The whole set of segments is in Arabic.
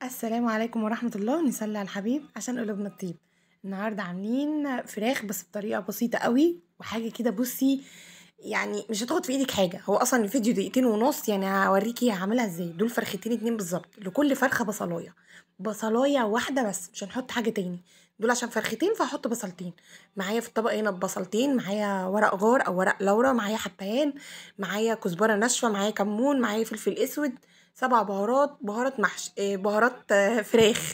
السلام عليكم ورحمة الله، نصلي على الحبيب عشان قلوبنا تطيب. النهارده عاملين فراخ بس بطريقة بسيطة قوي وحاجة كده. بصي، يعني مش هتاخد في ايدك حاجة، هو اصلا الفيديو دقيقتين ونص، يعني هوريكي هعملها ازاي. دول فرختين اتنين بالظبط، لكل فرخة بصلاية، بصلاية واحدة بس، مش هنحط حاجة تاني. دول عشان فرختين فهحط بصلتين. معايا في الطبق هنا بصلتين، معايا ورق غار او ورق لورا، معايا حبهان، معايا كزبرة ناشفة، معايا كمون، معايا فلفل اسود، 7 بهارات، بهارات محشي، بهارات فراخ.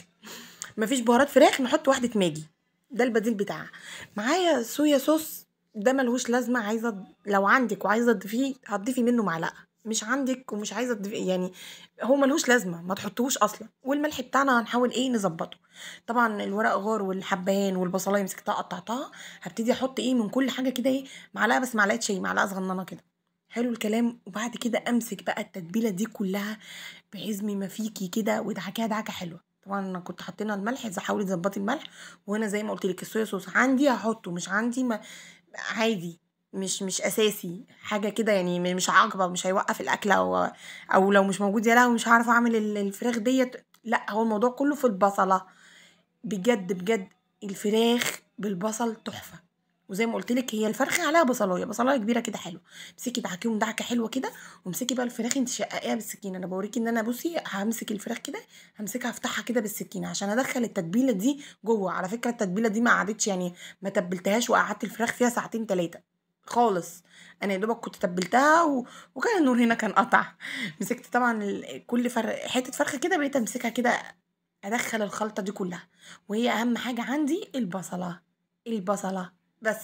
مفيش بهارات فراخ نحط واحدة ماجي، ده البديل بتاعها. معايا صويا صوص، ده ملهوش لازمة. عايزة لو عندك وعايزة تضيفيه هتضيفي منه معلقة، مش عندك ومش عايزة تضيفي يعني هو ملهوش لازمة، ما تحطوش اصلا. والملح بتاعنا هنحاول نظبطه. طبعا الورق غار والحبهان والبصلايه مسكتها قطعتها، هبتدي احط من كل حاجة كده معلقة، بس معلقة شاي، معلقة صغننة كده. حلو الكلام. وبعد كده امسك بقى التتبيله دي كلها بعزم ما فيكي كده، وادعكيها دعكه حلوه. طبعا انا كنت حاطينها الملح، اذا حاولي تظبطي الملح. وهنا زي ما قلت لك الصويا صوص عندي هحطه، مش عندي ما عادي. مش اساسي حاجه كده، يعني مش عاقبه، مش هيوقف الاكل، او لو مش موجود يا لهوي مش هعرف اعمل الفراخ ديت. لا، هو الموضوع كله في البصله. بجد بجد، الفراخ بالبصل تحفه. وزي ما قلت لك هي الفرخه عليها بصلايه بصلايه كبيره كده حلوه. امسكي دعكيهم دعكه حلوه كده. وامسكي بقى الفراخ انت شققيها بالسكينه. انا بوريكي ان انا، بصي، همسك الفراخ كده، همسكها افتحها كده بالسكينه عشان ادخل التتبيله دي جوه. على فكره التتبيله دي ما قعدتش، يعني ما تبلتهاش وقعدت الفراخ فيها ساعتين 3 خالص. انا يا دوبك كنت تبلتها وكان النور هنا كان قطع. مسكت طبعا كل حته فرخه كده، بقيت امسكها كده، ادخل الخلطه دي كلها. وهي اهم حاجه عندي البصله، البصله بس.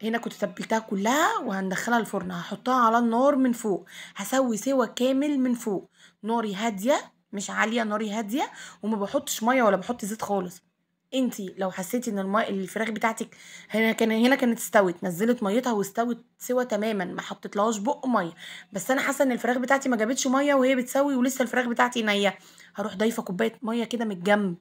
هنا كنت تبلتها كلها وهندخلها الفرن، هحطها على النار من فوق، هسوي سوا كامل من فوق. ناري هاديه، مش عاليه، ناري هاديه. وما بحطش ميه ولا بحط زيت خالص. انتي لو حسيتي ان الفراخ بتاعتك هنا كانت استوت، نزلت ميتها واستوت سوا تماما، ما حطيتلهاش بق ميه. بس انا حاسه ان الفراخ بتاعتي ما جابتش ميه وهي بتسوي، ولسه الفراخ بتاعتي نيه، هروح ضايفه كوبايه ميه كده من الجنب.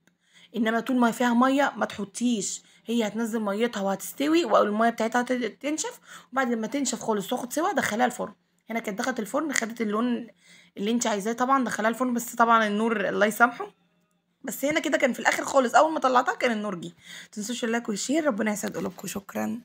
انما طول ما فيها ميه ما تحطيش، هي هتنزل ميتها وهتستوي والميه بتاعتها تنشف. وبعد ما تنشف خالص تاخد سوا، دخليها الفرن. هنا كانت دخلت الفرن، خدت اللون اللي انت عايزاه طبعا، دخلها الفرن. بس طبعا النور الله يسامحه. بس هنا كده كان في الاخر خالص، اول ما طلعتها كان النور جه. متنسوش اللايك والشير، ربنا يسعد قلوبكم. شكرا.